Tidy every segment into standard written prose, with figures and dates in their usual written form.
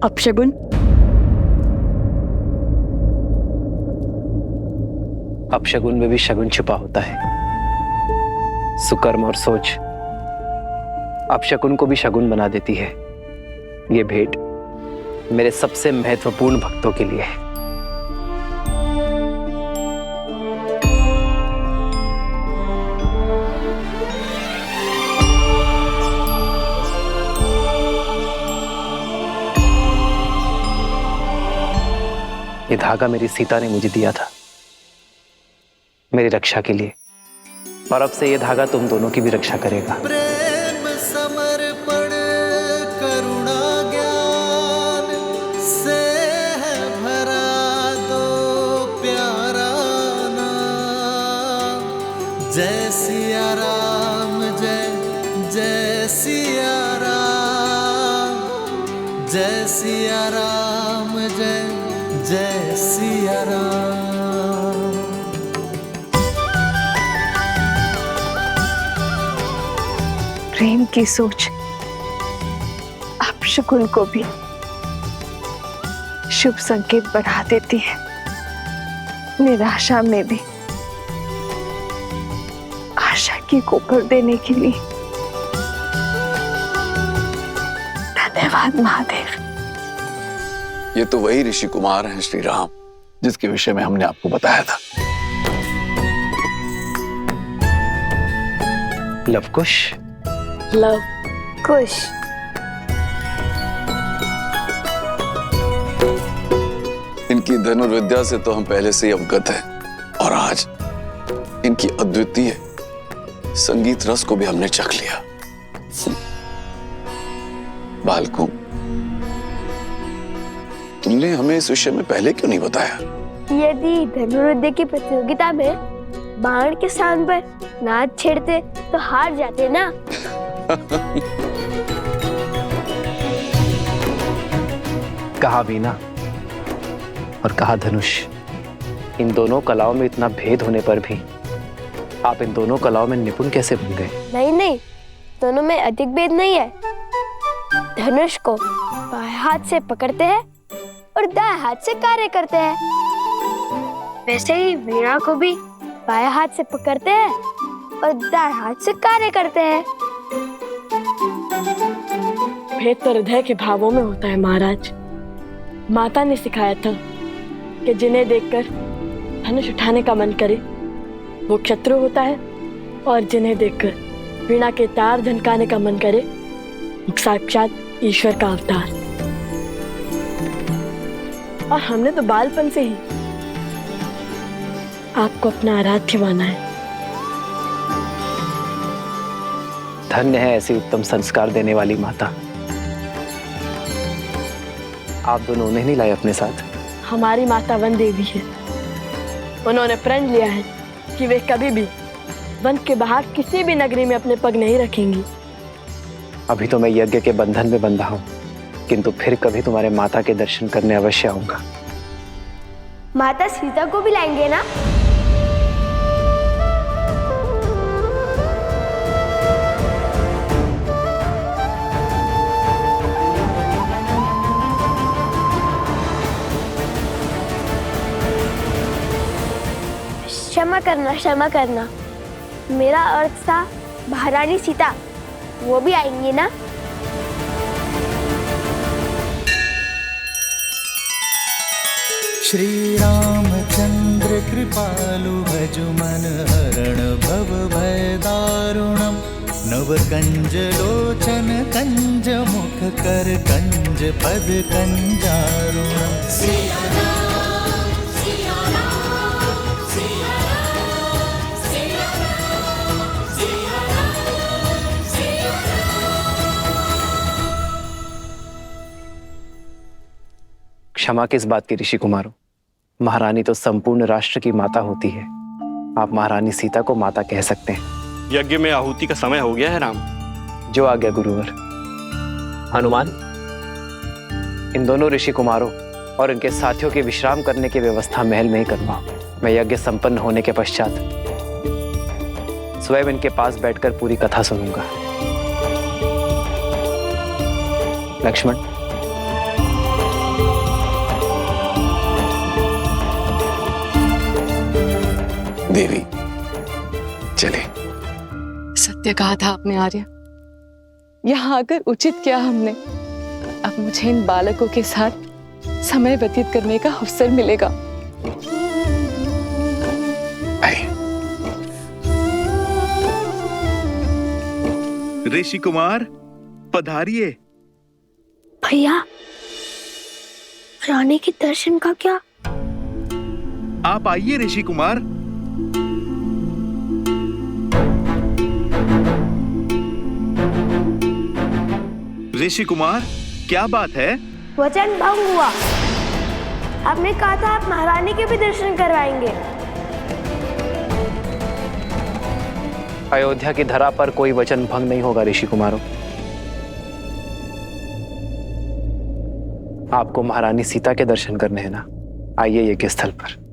अपशगुन? अपशगुन में भी शगुन छुपा होता है। सुकर्म और सोच अपशगुन को भी शगुन बना देती है। ये भेंट मेरे सबसे महत्वपूर्ण भक्तों के लिए है। ये धागा मेरी सीता ने मुझे दिया था मेरी रक्षा के लिए, और अब से ये धागा तुम दोनों की भी रक्षा करेगा। प्रेम समर्पण करुणा ज्ञान से है भरा दो प्यारा नाम। जय सिया राम, जय जय सिया राम, जय सिया राम, जय जय सिया राम। प्रेम की सोच अपशगुन को भी शुभ संकेत बढ़ा देती है। निराशा में भी आशा की कोपर देने के लिए धन्यवाद महादेव। ये तो वही ऋषि कुमार हैं श्री राम, जिसके विषय में हमने आपको बताया था। लवकुश, लव कुश। इनकी धनुर्विद्या से तो हम पहले से ही अवगत हैं, और आज इनकी अद्वितीय संगीत रस को भी हमने चख लिया। बालकों, तुमने हमें इस विषय में पहले क्यों नहीं बताया? यदि धनुर्विद्या की प्रतियोगिता में बाण के स्थान पर नाद छेड़ते तो हार जाते ना। कहा वीणा और कहा धनुष, इन दोनों कलाओं में इतना भेद होने पर भी आप इन दोनों कलाओं में निपुण कैसे बन गए? नहीं नहीं, दोनों में अधिक भेद नहीं है। धनुष को बाएं हाथ से पकड़ते हैं और दाएं हाथ से कार्य करते हैं। वैसे ही वीणा को भी बाएं हाथ से पकड़ते हैं और दाएं हाथ से कार्य करते हैं। भेद तो हृदय के भावों में होता है महाराज। माता ने सिखाया था कि जिन्हें देखकर धनुष उठाने का मन करे वो शत्रु होता है, और जिन्हें देखकर वीणा के तार झनकाने का मन करे वो साक्षात ईश्वर का अवतार। और हमने तो बालपन से ही आपको अपना आराध्य माना है। धन्य है ऐसी उत्तम संस्कार देने वाली माता। आप दोनों उन्हें नहीं लाए अपने साथ? हमारी माता वन देवी है। उन्होंने प्रण लिया है कि वे कभी भी वन के बाहर किसी भी नगरी में अपने पग नहीं रखेंगी। अभी तो मैं यज्ञ के बंधन में बंधा हूँ, किंतु फिर कभी तुम्हारे माता के दर्शन करने अवश्य आऊंगा। माता सीता को भी लाएंगे ना? क्षमा करना, मेरा अर्थ था महारानी सीता, वो भी आएंगी ना? श्री रामचंद्र कृपालु भजु मन हरण भव भय दारुणम। नव कंज लोचन कंज मुख कर कंज पद कंजारुणम। क्षमा किस बात की ऋषि कुमारों, महारानी तो संपूर्ण राष्ट्र की माता होती है। आप महारानी सीता को माता कह सकते हैं। यज्ञ में आहुति का समय हो गया है राम। जो आज्ञा गुरुवर। हनुमान, इन दोनों ऋषि कुमारों और इनके साथियों के विश्राम करने की व्यवस्था महल में ही करवाओ। मैं यज्ञ संपन्न होने के पश्चात स्वयं इनके पास बैठकर पूरी कथा सुनूंगा। लक्ष्मण, देवी चले। सत्य कहा था आपने आर्य। यहाँ आकर उचित किया हमने। अब मुझे इन बालकों के साथ समय व्यतीत करने का अवसर मिलेगा। आइए। ऋषि कुमार पधारिए। भैया, रानी के दर्शन का क्या? आप आइए ऋषि कुमार। ऋषि कुमार, क्या बात है? वचन भंग हुआ। आपने कहा था आप महारानी के भी दर्शन करवाएंगे। अयोध्या की धरा पर कोई वचन भंग नहीं होगा ऋषि कुमारों। आपको महारानी सीता के दर्शन करने हैं ना? आइए यज्ञ स्थल पर।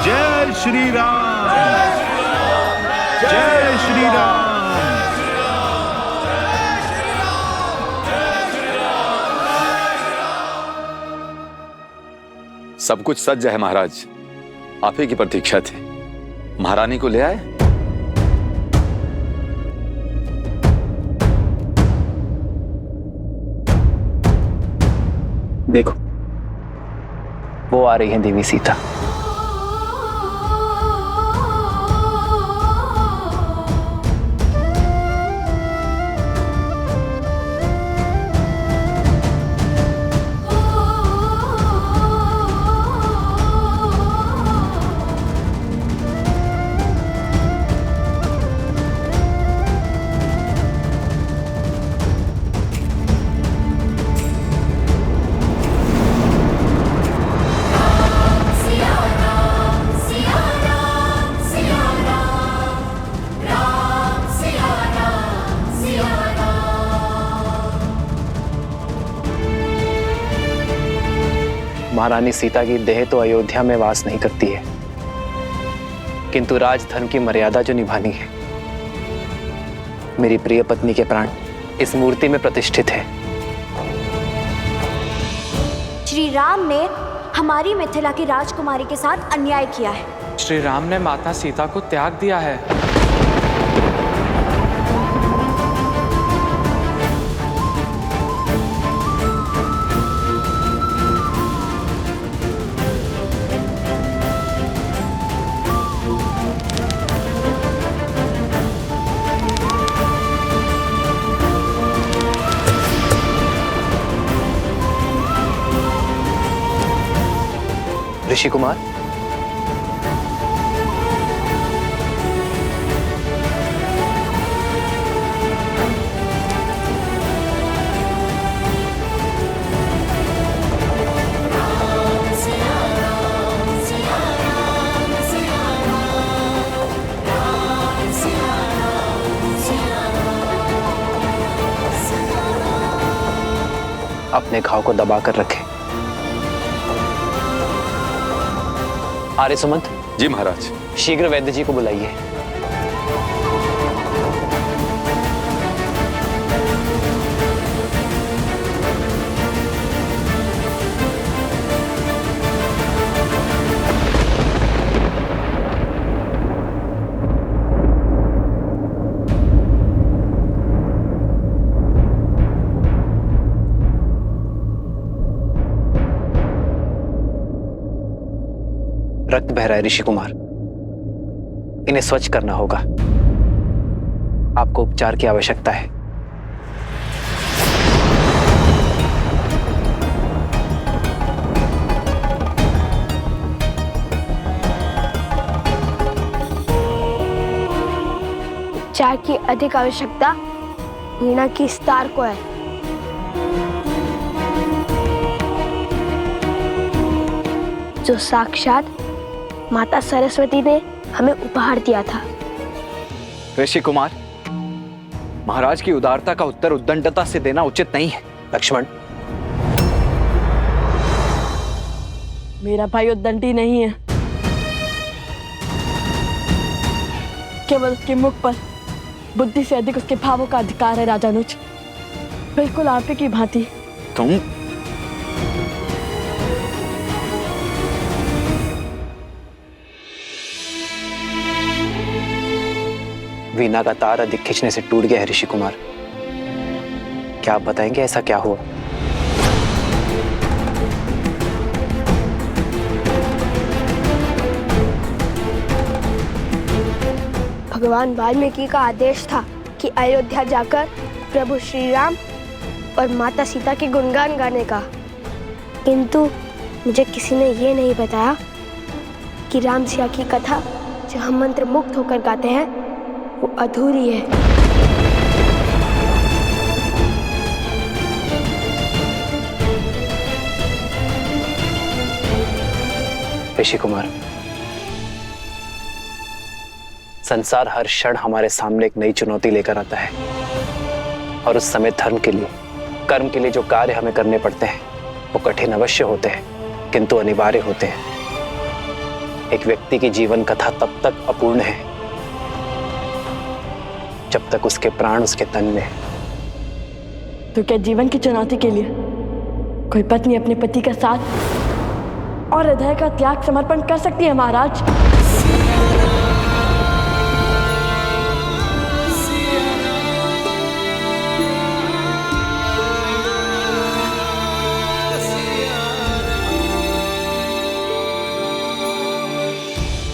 जय श्री राम, जय श्री राम। सब कुछ सज्ज है महाराज। आप ही की प्रतीक्षा थी। महारानी को ले आए। देखो, वो आ रही है देवी सीता। महारानी सीता की देह तो अयोध्या में वास नहीं करती है, किंतु राजधर्म की मर्यादा जो निभानी है, मेरी प्रिय पत्नी के प्राण इस मूर्ति में प्रतिष्ठित है। श्री राम ने हमारी मिथिला की राजकुमारी के साथ अन्याय किया है। श्री राम ने माता सीता को त्याग दिया है। ऋषि कुमार, अपने घाव को दबा कर रखें। आर्य सुमंत। जी महाराज। शीघ्र वैद्य जी को बुलाइए। रक्त बह रहा है ऋषि कुमार, इन्हें स्वच्छ करना होगा। आपको उपचार की आवश्यकता है। उपचार की अधिक आवश्यकता वीणा की स्तार को है। जो साक्षात माता सरस्वती ने हमें उपहार दिया था। ऋषि कुमार, महाराज की उदारता का उत्तर उद्दंडता से देना उचित नहीं है। लक्ष्मण, मेरा भाई उद्दंडी नहीं है। केवल उसके मुख पर बुद्धि से अधिक उसके भावों का अधिकार है राजानुज, बिल्कुल आप ही की भांति। तुम वीणा का तार अधिक खींचने से टूट गया है ऋषि कुमार। क्या आप बताएंगे ऐसा क्या हुआ? भगवान वाल्मीकि का आदेश था कि अयोध्या जाकर प्रभु श्री राम और माता सीता के गुणगान गाने का, किंतु मुझे किसी ने ये नहीं बताया कि राम सिया की कथा जो हम मंत्र मुक्त होकर गाते हैं वो अधूरी है। ऋषि कुमार, संसार हर क्षण हमारे सामने एक नई चुनौती लेकर आता है और उस समय धर्म के लिए, कर्म के लिए जो कार्य हमें करने पड़ते हैं वो कठिन अवश्य होते हैं किंतु अनिवार्य होते हैं। एक व्यक्ति की जीवन कथा तब तक अपूर्ण है जब तक उसके प्राण उसके तन में। तो क्या जीवन की चुनौती के लिए कोई पत्नी अपने पति का साथ और हृदय का त्याग समर्पण कर सकती है महाराज?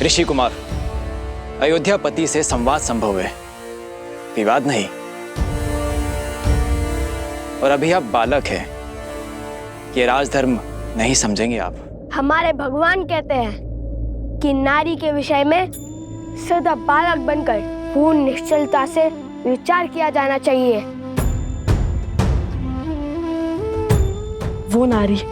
ऋषि कुमार, अयोध्यापति से संवाद संभव है, विवाद नहीं। और अभी आप बालक हैं, ये राजधर्म नहीं समझेंगे आप। हमारे भगवान कहते हैं कि नारी के विषय में सदा बालक बनकर पूर्ण निश्चलता से विचार किया जाना चाहिए। वो नारी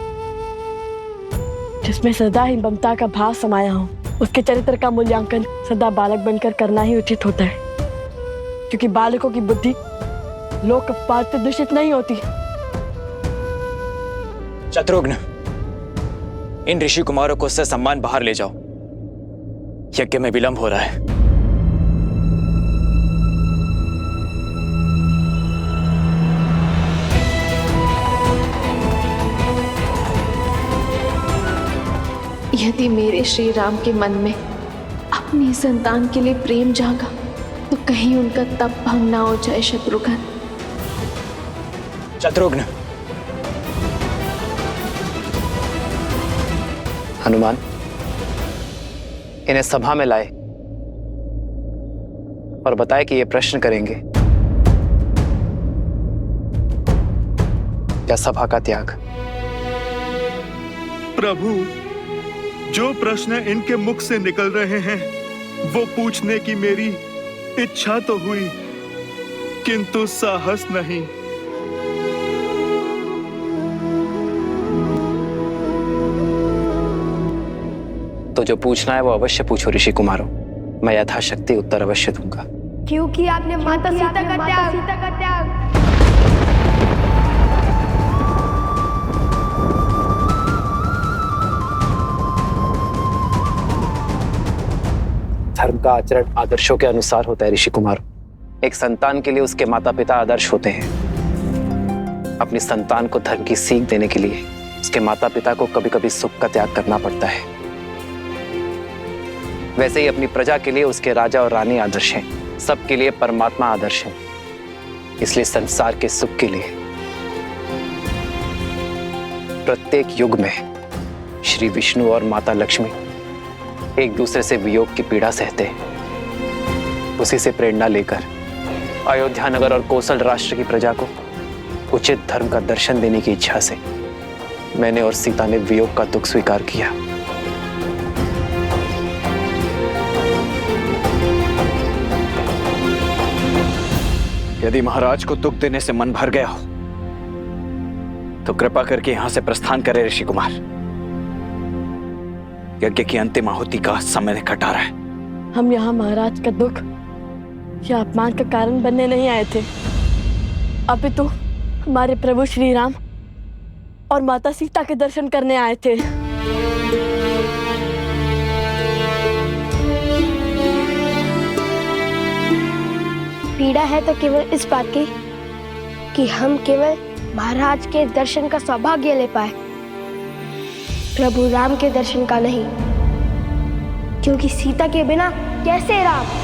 जिसमें सदा ही ममता का भाव समाया हो, उसके चरित्र का मूल्यांकन सदा बालक बनकर करना ही उचित होता है, क्योंकि बालकों की बुद्धि लोक पाठ से दूषित नहीं होती। शत्रुघ्न, इन ऋषि कुमारों को ससम्मान बाहर ले जाओ, यज्ञ में विलंब हो रहा है। यदि मेरे श्री राम के मन में अपनी संतान के लिए प्रेम जागा तो कहीं उनका तप भंग ना हो जाए। शत्रुघ्न, शत्रुघ्न, हनुमान, इन्हें सभा में लाए और बताए कि ये प्रश्न करेंगे। क्या सभा का त्याग? प्रभु, जो प्रश्न इनके मुख से निकल रहे हैं वो पूछने की मेरी इच्छा तो हुई, किंतु साहस नहीं। तो जो पूछना है वो अवश्य पूछो ऋषि कुमारों, मैं यथाशक्ति उत्तर अवश्य दूंगा। क्योंकि आपने माता सीता का त्याग धर्म का आचरण आदर्शों के अनुसार होता है ऋषि कुमार। एक संतान के लिए उसके माता पिता आदर्श होते हैं। अपनी संतान को धर्म की सीख देने के लिए उसके माता पिता को कभी कभी सुख का त्याग करना पड़ता है। वैसे ही अपनी प्रजा के लिए उसके राजा और रानी आदर्श हैं, सबके लिए परमात्मा आदर्श है। इसलिए संसार के सुख के लिए प्रत्येक युग में श्री विष्णु और माता लक्ष्मी एक दूसरे से वियोग की पीड़ा सहते हैं। उसी से प्रेरणा लेकर अयोध्या नगर और कोसल राष्ट्र की प्रजा को उचित धर्म का दर्शन देने की इच्छा से मैंने और सीता ने वियोग का दुख स्वीकार किया। यदि महाराज को दुख देने से मन भर गया हो तो कृपा करके यहां से प्रस्थान करें ऋषि कुमार। यज्ञ की अंतिम आहुति का समय निकट आ रहा है। हम यहाँ महाराज का दुख या अपमान का कारण बनने नहीं आए थे, अपितु हमारे प्रभु श्री राम और माता सीता के दर्शन करने आए थे। पीड़ा है तो केवल इस बात की कि हम केवल महाराज के दर्शन का सौभाग्य ले पाए, प्रभु राम के दर्शन का नहीं, क्योंकि सीता के बिना कैसे राम।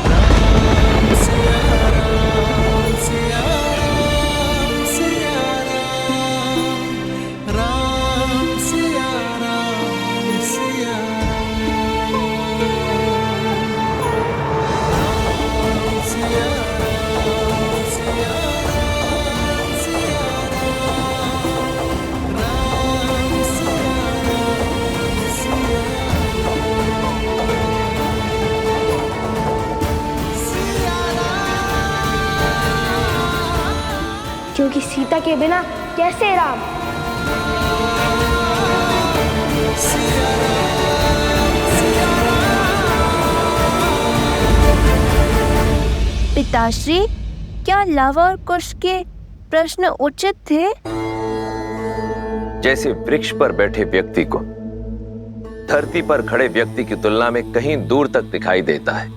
क्योंकि सीता के बिना कैसे राम। पिताश्री, क्या लव और कुश के प्रश्न उचित थे? जैसे वृक्ष पर बैठे व्यक्ति को धरती पर खड़े व्यक्ति की तुलना में कहीं दूर तक दिखाई देता है,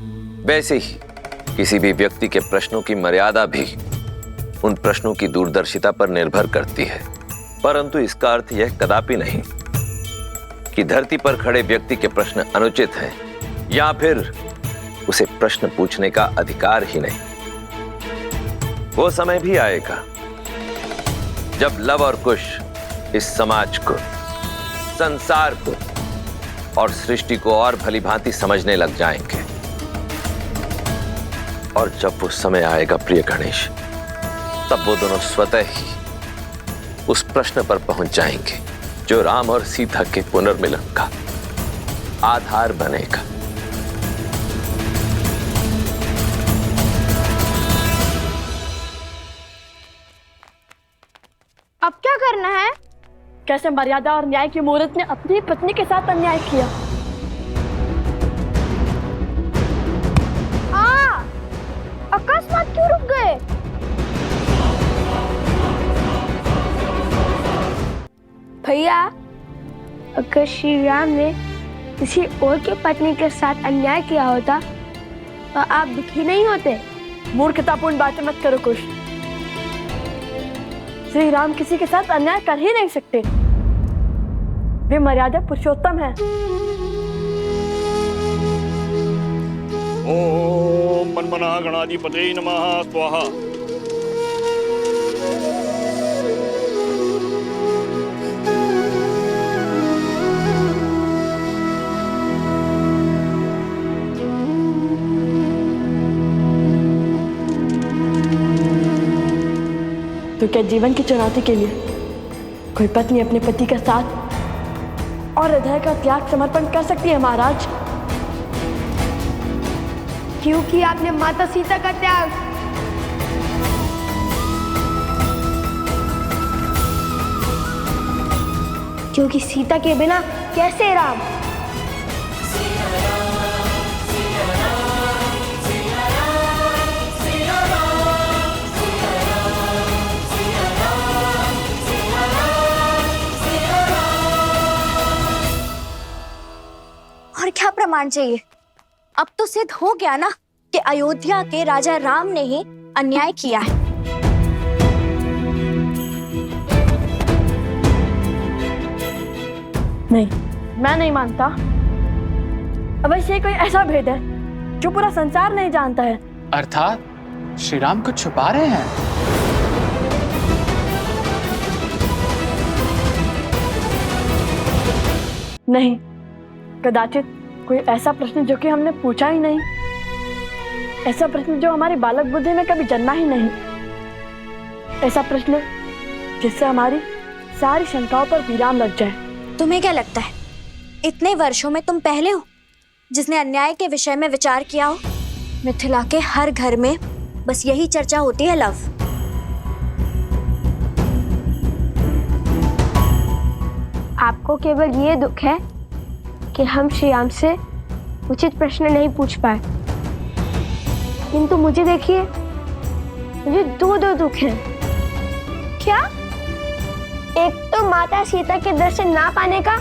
वैसे ही किसी भी व्यक्ति के प्रश्नों की मर्यादा भी उन प्रश्नों की दूरदर्शिता पर निर्भर करती है। परंतु इसका अर्थ यह कदापि नहीं कि धरती पर खड़े व्यक्ति के प्रश्न अनुचित हैं या फिर उसे प्रश्न पूछने का अधिकार ही नहीं। वो समय भी आएगा जब लव और कुश इस समाज को, संसार को और सृष्टि को और भली भांति समझने लग जाएंगे। और जब वो समय आएगा प्रिय गणेश, तब वो दोनों स्वतः ही उस प्रश्न पर पहुंच जाएंगे जो राम और सीता के पुनर्मिलन का आधार बनेगा। अब क्या करना है? कैसे मर्यादा और न्याय की मूर्त ने अपनी पत्नी के साथ अन्याय किया। अकस्मात क्यों रुक गए? भैया, अगर श्री राम ने किसी और की पत्नी के साथ अन्याय किया होता तो आप दुखी नहीं होते। मूर्खतापूर्ण बातें मत करो कुश। श्री राम किसी के साथ अन्याय कर ही नहीं सकते। वे मर्यादा पुरुषोत्तम हैं। ओम मनमना गणाधिपते नमः स्वाहा। तो क्या जीवन की चुनौती के लिए कोई पत्नी अपने पति का साथ और हृदय का त्याग समर्पण कर सकती है महाराज? क्योंकि आपने माता सीता का त्याग। क्योंकि सीता के बिना कैसे राम। और क्या प्रमाण चाहिए? अब तो सिद्ध हो गया ना कि अयोध्या के राजा राम ने ही अन्याय किया है। नहीं, मैं नहीं मानता। अवश्य ये कोई ऐसा भेद है जो पूरा संसार नहीं जानता है। अर्थात श्री राम कुछ छुपा रहे हैं। नहीं, कदाचित कोई ऐसा प्रश्न जो कि हमने पूछा ही नहीं, ऐसा प्रश्न जो हमारी बालक बुद्धि में कभी जन्मा ही नहीं, ऐसा प्रश्न जिससे हमारी सारी शंकाओं पर विराम लग जाए। तुम्हें क्या लगता है इतने वर्षों में तुम पहले हो जिसने अन्याय के विषय में विचार किया हो? मिथिला के हर घर में बस यही चर्चा होती है लव। आपको केवल ये दुख है कि हम श्री राम से उचित प्रश्न नहीं पूछ पाए, किंतु मुझे देखिए, मुझे दो दुख हैं। क्या? एक तो माता सीता के दर्शन ना पाने का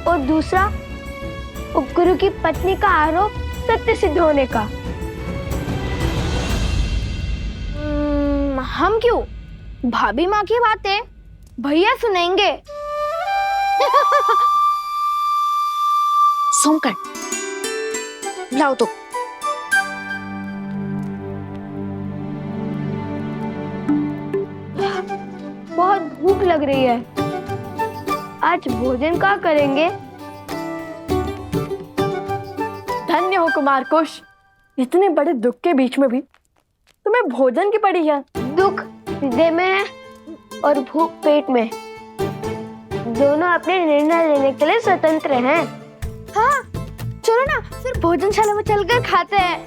और दूसरा गुरु की पत्नी का आरोप सत्य सिद्ध होने का। हम क्यों? भाभी माँ की बातें भैया सुनेंगे। सोमकर, लाओ तो। बहुत भूख लग रही है, आज भोजन क्या करेंगे? धन्य हो कुमार कुश, इतने बड़े दुख के बीच में भी तुम्हें भोजन की पड़ी है। दुख हृदय में है और भूख पेट में। दोनों अपने निर्णय लेने के लिए स्वतंत्र हैं। हाँ, चलो ना फिर भोजनशाला में चलकर खाते हैं।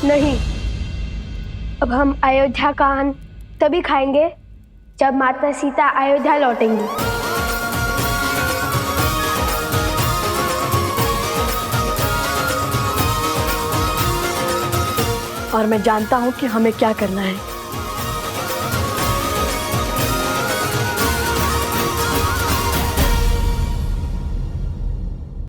नहीं, अब हम अयोध्या का अन्न तभी खाएंगे जब माता सीता अयोध्या लौटेंगी। और मैं जानता हूँ कि हमें क्या करना है।